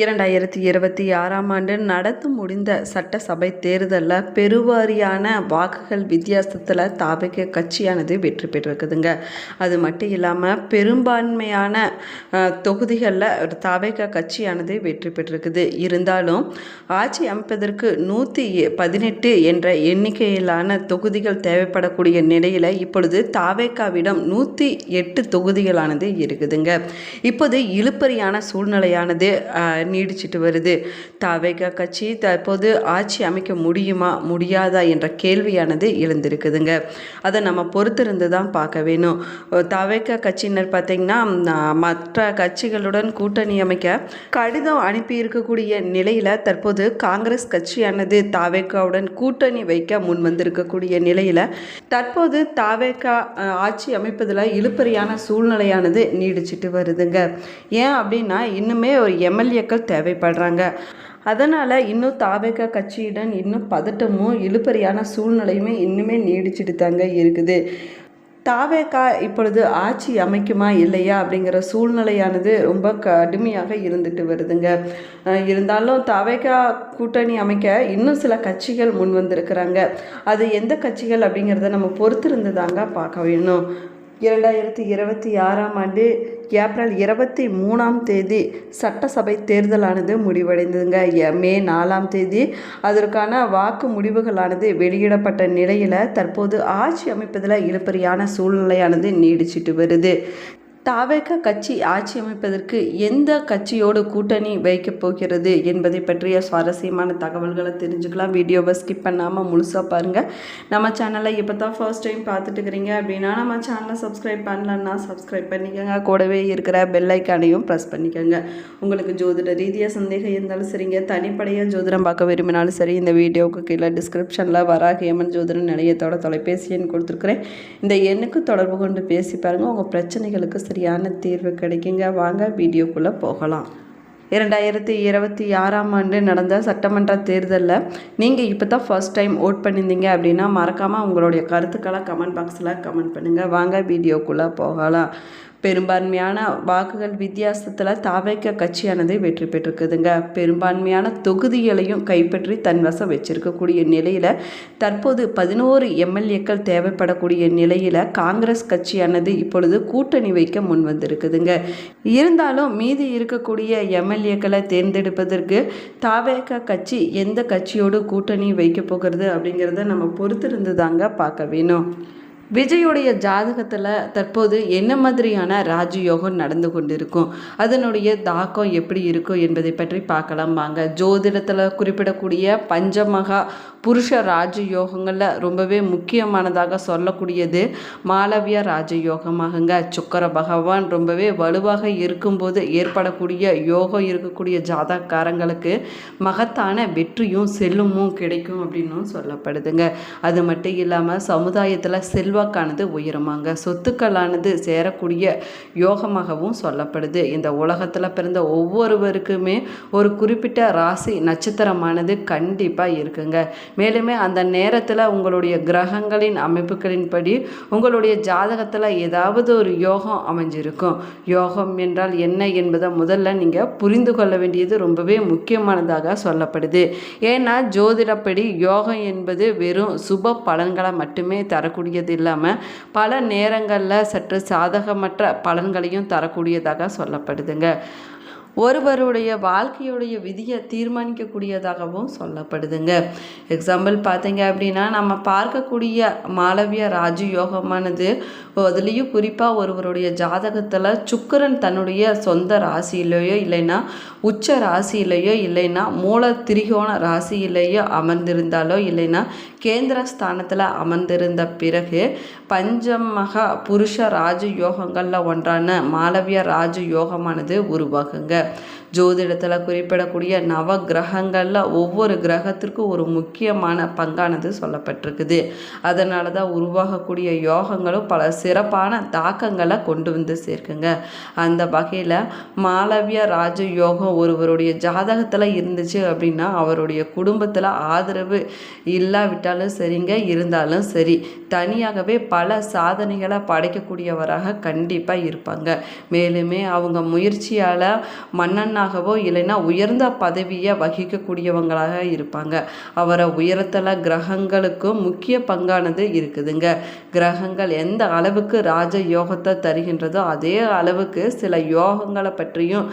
2026ஆம் ஆண்டு நடந்து முடிந்த சட்டசபை தேர்தலில் பெருவாரியான வாக்குகள் வித்தியாசத்தில் தாவேகா கட்சியானது வெற்றி பெற்றிருக்குதுங்க. அது மட்டும் இல்லாமல் பெரும்பான்மையான தொகுதிகளில் தாவேகா கட்சியானது வெற்றி பெற்றிருக்குது. இருந்தாலும் ஆட்சி அமைப்பதற்கு 118 என்ற எண்ணிக்கையிலான தொகுதிகள் தேவைப்படக்கூடிய நிலையில் இப்பொழுது தாவேகாவிடம் 108 தொகுதிகளானது இருக்குதுங்க. இப்போது இழுபறியான சூழ்நிலையானது நீடிச்சிட்டு வருது. தாவேகா கட்சி தற்போது ஆட்சி அமைக்க முடியுமா முடியாதா என்ற கேள்வியானது எழுந்திருக்குதுங்க. அதை நம்ம பொறுத்திருந்து தான் பார்க்க வேணும். தாவேகா கட்சியினர் பார்த்திங்கன்னா மற்ற கட்சிகளுடன் கூட்டணி அமைக்க கடிதம் அனுப்பி இருக்கக்கூடிய நிலையில் தற்போது காங்கிரஸ் கட்சியானது தாவேகாவுடன் கூட்டணி வைக்க முன் வந்திருக்கக்கூடிய நிலையில் தற்போது தாவேகா ஆட்சி அமைப்பதில் இழுபறியான சூழ்நிலையானது நீடிச்சிட்டு வருதுங்க. ஏன் அப்படின்னா இன்னுமே ஒரு எம்எல்ஏக்கள் தேவைப்படுறாங்க. அதனால் இன்னும் தாவேகா கட்சியுடன் இன்னும் பதட்டமும் இழுபறியான சூழ்நிலையுமே இன்னுமே நீடிச்சிட்டு தாங்க இருக்குது. தாவேகா இப்பொழுது ஆட்சி அமைக்குமா இல்லையா அப்படிங்கிற சூழ்நிலையானது ரொம்ப கடுமையாக இருந்துட்டு வருதுங்க. இருந்தாலும் தாவேகா கூட்டணி அமைக்க இன்னும் சில கட்சிகள் முன் வந்திருக்கிறாங்க. அது எந்த கட்சிகள் அப்படிங்கிறத நம்ம பொறுத்திருந்து தாங்க பார்க்க வேணும். 2026ஆம் ஆண்டு ஏப்ரல் 23ஆம் தேதி சட்டசபை தேர்தலானது முடிவடைந்ததுங்க. மே 4ஆம் தேதி அதற்கான வாக்கு முடிவுகளானது வெளியிடப்பட்ட நிலையில் தற்போது ஆட்சி அமைப்பதில் இழுபறியான சூழ்நிலையானது நீடிச்சிட்டு வருது. தாவேகா கட்சி ஆட்சி அமைப்பதற்கு எந்த கட்சியோடு கூட்டணி வைக்கப் போகிறது என்பதை பற்றிய சுவாரஸ்யமான தகவல்களை தெரிஞ்சுக்கலாம். வீடியோவை ஸ்கிப் பண்ணாமல் முழுசாக பாருங்கள். நம்ம சேனலை இப்போ தான் ஃபர்ஸ்ட் டைம் பார்த்துட்டு இருக்கிறீங்க அப்படின்னா நம்ம சேனலை சப்ஸ்கிரைப் பண்ணலன்னா சப்ஸ்கிரைப் பண்ணிக்கோங்க. கூடவே இருக்கிற பெல் ஐக்கானையும் ப்ரெஸ் பண்ணிக்கோங்க. உங்களுக்கு ஜோதிட ரீதியாக சந்தேகம் இருந்தாலும் சரிங்க, தனிப்படையாக ஜோதிடம் பார்க்க விரும்பினாலும் சரி, இந்த வீடியோவுக்கு கீழே டிஸ்கிரிப்ஷனில் வராகியம்மன் ஜோதிட நிலையத்தோட தொலைபேசி எண் கொடுத்துருக்குறேன். இந்த எண்ணுக்கு தொடர்பு கொண்டு பேசி பாருங்கள். உங்கள் பிரச்சனைகளுக்கு சரியான தீர்வு கிடைக்குங்க. வாங்க வீடியோக்குள்ளே போகலாம். 2026ஆம் ஆண்டு நடந்த சட்டமன்ற தேர்தலில் நீங்கள் இப்போ தான் ஃபர்ஸ்ட் டைம் ஓட் பண்ணியிருந்தீங்க அப்படின்னா மறக்காமல் உங்களுடைய கருத்துக்களை கமெண்ட் பாக்ஸில் கமெண்ட் பண்ணுங்கள். வாங்க வீடியோக்குள்ளே போகலாம். பெரும்பான்மையான வாக்குகள் வித்தியாசத்தில் தாவேகா கட்சியானது வெற்றி பெற்றிருக்குதுங்க. பெரும்பான்மையான தொகுதிகளையும் கைப்பற்றி தன் வசம் வச்சிருக்கக்கூடிய நிலையில் தற்போது 11 எம்எல்ஏக்கள் தேவைப்படக்கூடிய நிலையில் காங்கிரஸ் கட்சியானது இப்பொழுது கூட்டணி வைக்க முன் வந்திருக்குதுங்க. இருந்தாலும் மீதி இருக்கக்கூடிய எம்எல்ஏக்களை தேர்ந்தெடுப்பதற்கு தாவேகா கட்சி எந்த கட்சியோடு கூட்டணி வைக்க போகிறது அப்படிங்கிறத நம்ம பொறுத்திருந்து தாங்க பார்க்க வேணும். விஜயுடைய ஜாதகத்தில் தற்போது என்ன மாதிரியான ராஜயோகம் நடந்து கொண்டிருக்கும், அதனுடைய தாக்கம் எப்படி இருக்கும் என்பதை பற்றி பார்க்கலாம் வாங்க. ஜோதிடத்தில் குறிப்பிடக்கூடிய பஞ்சமகா புருஷ ராஜயோகங்களில் ரொம்பவே முக்கியமானதாக சொல்லக்கூடியது மாளவிய ராஜயோகமாகுங்க. சுக்கிர பகவான் ரொம்பவே வலுவாக இருக்கும்போது ஏற்படக்கூடிய யோகம் இருக்கக்கூடிய ஜாதகக்காரங்களுக்கு மகத்தான வெற்றியும் செல்வமும் கிடைக்கும் அப்படின்னும் சொல்லப்படுதுங்க. அது மட்டும் இல்லாமல் சமுதாயத்தில் செல்வாக்கானது உயருமாங்க. சொத்துக்களானது சேரக்கூடிய யோகமாகவும் சொல்லப்படுது. இந்த உலகத்தில் பிறந்த ஒவ்வொருவருக்குமே ஒரு குறிப்பிட்ட ராசி நட்சத்திரமானது கண்டிப்பாக இருக்குங்க. மேலுமே அந்த நேரத்தில் உங்களுடைய கிரகங்களின் அமைப்புகளின்படி உங்களுடைய ஜாதகத்தில் ஏதாவது ஒரு யோகம் அமைஞ்சிருக்கும். யோகம் என்றால் என்ன என்பதை முதல்ல நீங்கள் புரிந்து கொள்ள வேண்டியது ரொம்பவே முக்கியமானதாக சொல்லப்படுது. ஏன்னா ஜோதிடப்படி யோகம் என்பது வெறும் சுப பலன்களை மட்டுமே தரக்கூடியது இல்லாமல் பல நேரங்களில் சற்று சாதகமற்ற பலன்களையும் தரக்கூடியதாக சொல்லப்படுதுங்க. ஒருவருடைய வாழ்க்கையுடைய விதியை தீர்மானிக்கக்கூடியதாகவும் சொல்லப்படுதுங்க. எக்ஸாம்பிள் பார்த்தீங்க அப்படின்னா நம்ம பார்க்கக்கூடிய மாளவிய ராஜயோகமானது அதுலேயும் குறிப்பாக ஒருவருடைய ஜாதகத்தில் சுக்கிரன் தன்னுடைய சொந்த ராசியிலேயோ இல்லைன்னா உச்ச ராசியிலேயோ இல்லைன்னா மூல திரிகோண ராசியிலேயோ அமர்ந்திருந்தாலோ இல்லைன்னா கேந்திர ஸ்தானத்தில் அமர்ந்திருந்த பிறகு பஞ்சமகா புருஷ ராஜயோகங்களில் ஒன்றான மாளவிய ராஜயோகமானது உருவாகுங்க. ஜோதிடத்தில் குறிப்பிடக்கூடிய நவ கிரகங்களில் ஒவ்வொரு கிரகத்திற்கும் ஒரு முக்கியமான பங்கானது சொல்லப்பட்டிருக்குது. அதனால தான் உருவாகக்கூடிய யோகங்களும் பல சிறப்பான தாக்கங்களை கொண்டு வந்து சேர்க்குங்க. அந்த வகையில் மாளவிய ராஜ யோகம் ஒருவருடைய ஜாதகத்தில் இருந்துச்சு அப்படின்னா அவருடைய குடும்பத்தில் ஆதரவு இல்லாவிட்டாலும் சரிங்க, இருந்தாலும் சரி தனியாகவே பல சாதனைகளை படைக்கக்கூடியவராக கண்டிப்பாக இருப்பாங்க. மேலுமே அவங்க முயற்சியால் மன்னன் மன்னனாகவோ இல்லைன்னா உயர்ந்த பதவியை வகிக்கக்கூடியவங்களாக இருப்பாங்க. அவரை உயரத்தில் கிரகங்களுக்கும் முக்கிய பங்கானது இருக்குதுங்க. கிரகங்கள் எந்த அளவுக்கு ராஜ யோகத்தை தருகின்றதோ அதே அளவுக்கு சில யோகங்களை பற்றியும்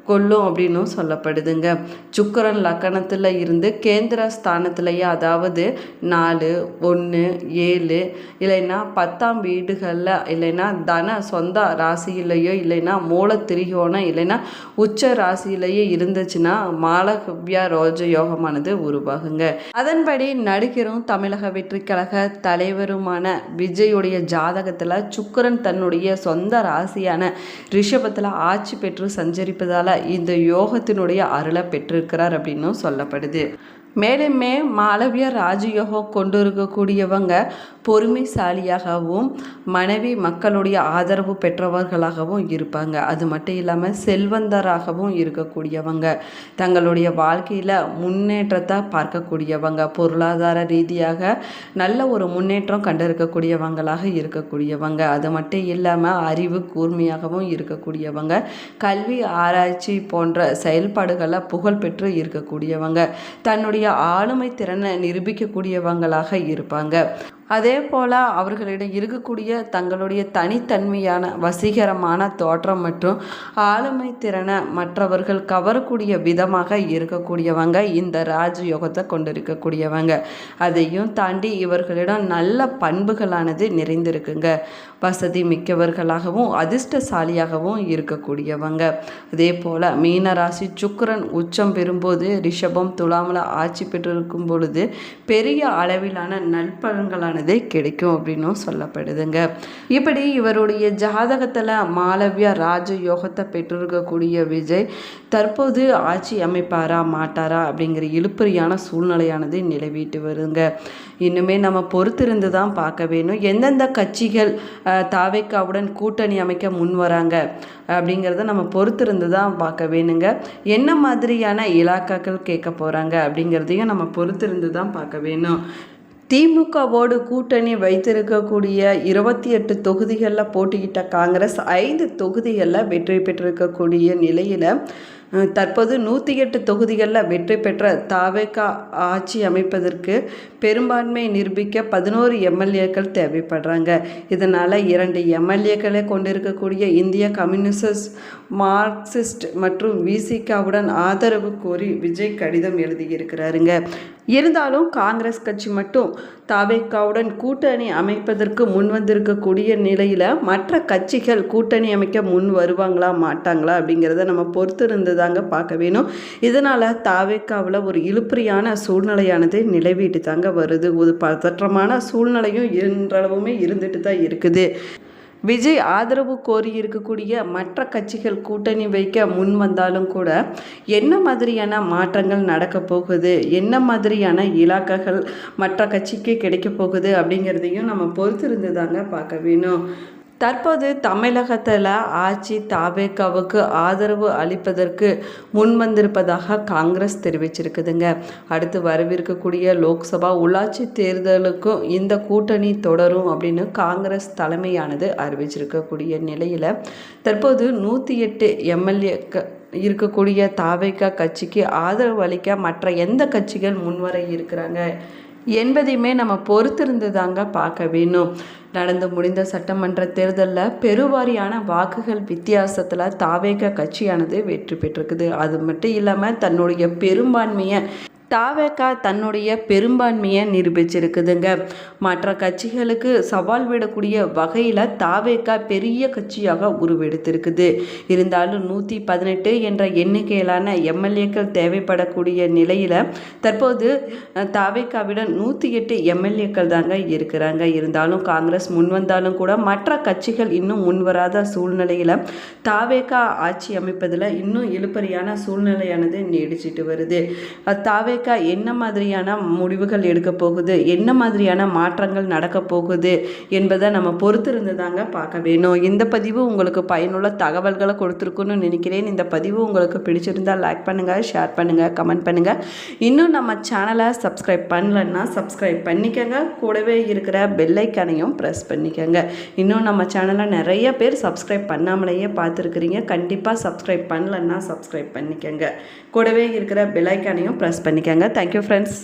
கொள்ளும் அப்படின்னும் சொல்லப்படுதுங்க. சுக்கிரன் லக்கணத்தில் இருந்து கேந்திர ஸ்தானத்திலேயே, அதாவது 4, 1, 7 இல்லைன்னா 10ஆம் வீடுகளில், இல்லைன்னா தன சொந்த ராசியிலேயோ இல்லைன்னா மூல திரிகோணம் இல்லைன்னா உச்ச ராசியிலேயே இருந்துச்சுன்னா மாலகவ்யா ரோஜ யோகமானது உருவாகுங்க. அதன்படி நடிகரும் தமிழக வெற்றி கழக தலைவருமான விஜயுடைய ஜாதகத்தில் சுக்கிரன் தன்னுடைய சொந்த ராசியான ரிஷபத்தில் ஆட்சி பெற்று சஞ்சரிப்பதால் இந்த யோகத்தினுடைய அருளை பெற்றிருக்கிறார் அப்படின்னும் சொல்லப்படுது. மேலுமே மாளவிய ராஜயோகம் கொண்டு இருக்கக்கூடியவங்க பொறுமைசாலியாகவும் மனைவி மக்களுடைய ஆதரவு பெற்றவர்களாகவும் இருப்பாங்க. அது மட்டும் இல்லாமல் செல்வந்தராகவும் இருக்கக்கூடியவங்க, தங்களுடைய வாழ்க்கையில் முன்னேற்றத்தை பார்க்கக்கூடியவங்க, பொருளாதார ரீதியாக நல்ல ஒரு முன்னேற்றம் கண்டிருக்கக்கூடியவங்களாக இருக்கக்கூடியவங்க. அது மட்டும் இல்லாமல் அறிவு கூர்மையாகவும் இருக்கக்கூடியவங்க, கல்வி ஆராய்ச்சி போன்ற செயல்பாடுகளில் புகழ்பெற்று இருக்கக்கூடியவங்க, தன்னுடைய ஆளுமை திறனை நிரூபிக்கக்கூடியவங்களாக இருப்பாங்க. அதே போல் அவர்களிடம் இருக்கக்கூடிய தங்களுடைய தனித்தன்மையான வசீகரமான தோற்றம் மற்றும் ஆளுமை திறனை மற்றவர்கள் கவரக்கூடிய விதமாக இருக்கக்கூடியவங்க இந்த ராஜயோகத்தை கொண்டிருக்கக்கூடியவங்க. அதையும் தாண்டி இவர்களிடம் நல்ல பண்புகளானது நிறைந்திருக்குங்க. வசதி மிக்கவர்களாகவும் அதிர்ஷ்டசாலியாகவும் இருக்கக்கூடியவங்க. அதே போல் மீனராசி சுக்கிரன் உச்சம் பெறும்போது ரிஷபம் துலாமில் ஆட்சி பெற்றிருக்கும் பொழுது பெரிய அளவிலான நற்பலன்களான கிடைக்கும் அப்படின்னும் சொல்லப்படுதுங்க. இப்படி இவருடைய ஜாதகத்தில் மாளவியா ராஜ யோகத்தை பெற்றிருக்கக்கூடிய விஜய் தற்போது ஆட்சி அமைப்பாரா மாட்டாரா அப்படிங்கிற இழுப்பறியான சூழ்நிலையானது நிலவிட்டு வருங்க. இன்னுமே நம்ம பொறுத்திருந்து தான் பார்க்க வேணும். எந்தெந்த கட்சிகள் தாவேக்காவுடன் கூட்டணி அமைக்க முன் வராங்க அப்படிங்கிறத நம்ம பொறுத்திருந்து தான் பார்க்க வேணுங்க. என்ன மாதிரியான இலாக்காக்கள் கேட்க போகிறாங்க அப்படிங்கிறதையும் நம்ம பொறுத்திருந்து தான் பார்க்க வேணும். திமுகவோடு கூட்டணி வைத்திருக்கக்கூடிய 28 தொகுதிகளில் போட்டியிட்ட காங்கிரஸ் 5 தொகுதிகளில் வெற்றி பெற்றிருக்கக்கூடிய நிலையில் தற்போது 108 தொகுதிகளில் வெற்றி பெற்ற தாவேகா ஆட்சி அமைப்பதற்கு பெரும்பான்மை நிரூபிக்க 11 எம்எல்ஏக்கள் தேவைப்படுறாங்க. இதனால் 2 எம்எல்ஏக்களை கொண்டிருக்கக்கூடிய இந்திய கம்யூனிஸ்ட், மார்க்சிஸ்ட் மற்றும் விசிகாவுடன் ஆதரவு கோரி விஜய் கடிதம் எழுதியிருக்கிறாருங்க. இருந்தாலும் காங்கிரஸ் கட்சி மட்டும் தாவேகாவுடன் கூட்டணி அமைப்பதற்கு முன் வந்திருக்கக்கூடிய நிலையில் மற்ற கட்சிகள் கூட்டணி அமைக்க முன் வருவாங்களா மாட்டாங்களா அப்படிங்கிறத நம்ம பொறுத்திருந்து தாங்க பார்க்க வேணும். இதனால் தாவேகாவில் ஒரு இழுப்பறியான சூழ்நிலையானது நிலவிட்டு தாங்க வருது. ஒரு பதற்றமான சூழ்நிலையும் இன்றளவுமே இருந்துட்டு தான் இருக்குது. விஜய் ஆதரவு கோரி இருக்கக்கூடிய மற்ற கட்சிகள் கூட்டணி வைக்க முன் வந்தாலும் கூட என்ன மாதிரியான மாற்றங்கள் நடக்க போகுது, என்ன மாதிரியான இலாக்காக்கள் மற்ற கட்சிக்கு கிடைக்க போகுது அப்படிங்கிறதையும் நம்ம பொறுத்திருந்து தாங்க பார்க்க வேணும். தற்போது தமிழகத்தில் ஆட்சி தாவேகாவுக்கு ஆதரவு அளிப்பதற்கு முன் வந்திருப்பதாக காங்கிரஸ் தெரிவிச்சிருக்குதுங்க. அடுத்து வரவிருக்கக்கூடிய லோக்சபா உள்ளாட்சி தேர்தலுக்கும் இந்த கூட்டணி தொடரும் அப்படின்னு காங்கிரஸ் தலைமையானது அறிவிச்சிருக்கக்கூடிய நிலையில் தற்போது 108 எம்எல்ஏ இருக்கக்கூடிய தாவேகா கட்சிக்கு ஆதரவு அளிக்க மற்ற எந்த கட்சிகள் முன்வர இருக்கிறாங்க என்பதையுமே நம்ம பொறுத்திருந்து தாங்க பார்க்க வேணும். நடந்து முடிந்த சட்டமன்ற தேர்தலில் பெருவாரியான வாக்குகள் வித்தியாசத்தில் தாவேகா கட்சியானது வெற்றி பெற்றிருக்குது. அது மட்டும் இல்லாமல் தன்னுடைய பெரும்பான்மையை தாவேகா தன்னுடைய பெரும்பான்மையை நிரூபிச்சிருக்குதுங்க. மற்ற கட்சிகளுக்கு சவால் விடக்கூடிய வகையில் தாவேகா பெரிய கட்சியாக உருவெடுத்திருக்குது. இருந்தாலும் 118 என்ற எண்ணிக்கையிலான எம்எல்ஏக்கள் தேவைப்படக்கூடிய நிலையில் தற்போது தாவேகாவிடம் 108 எம்எல்ஏக்கள் தாங்க இருக்கிறாங்க. இருந்தாலும் காங்கிரஸ் முன்வந்தாலும் கூட மற்ற கட்சிகள் இன்னும் முன்வராத சூழ்நிலையில் தாவேகா ஆட்சி அமைப்பதில் இன்னும் இழுபறியான சூழ்நிலையானது நீடிச்சிட்டு வருது. தாவேகா என்ன மாதிரியான முடிவுகள் எடுக்க போகுது, என்ன மாதிரியான மாற்றங்கள் நடக்க போகுது என்பதை நம்ம பொறுத்திருந்து தாங்க பார்க்க வேணும். இந்த பதிவு உங்களுக்கு பயனுள்ள தகவல்களை கொடுத்துருக்குன்னு நினைக்கிறேன். இந்த பதிவு உங்களுக்கு பிடிச்சிருந்தால் லைக் பண்ணுங்கள், ஷேர் பண்ணுங்கள், கமெண்ட் பண்ணுங்கள். இன்னும் நம்ம சேனலை சப்ஸ்கிரைப் பண்ணலன்னா சப்ஸ்கிரைப் பண்ணிக்கங்க. கூடவே இருக்கிற பெல் ஐக்கானையும் ப்ரெஸ் ப்ரெஸ் பண்ணிக்கோங்க. இன்னும் நம்ம சேனலை நிறைய பேர் சப்ஸ்கிரைப் பண்ணாமலேயே பார்த்துருக்குறீங்க. கண்டிப்பாக சப்ஸ்கிரைப் பண்ணலன்னா சப்ஸ்கிரைப் பண்ணிக்கோங்க. கூடவே இருக்கிற பெல் ஐக்கானையும் ப்ரெஸ் பண்ணிக்கோங்க. Thank you friends.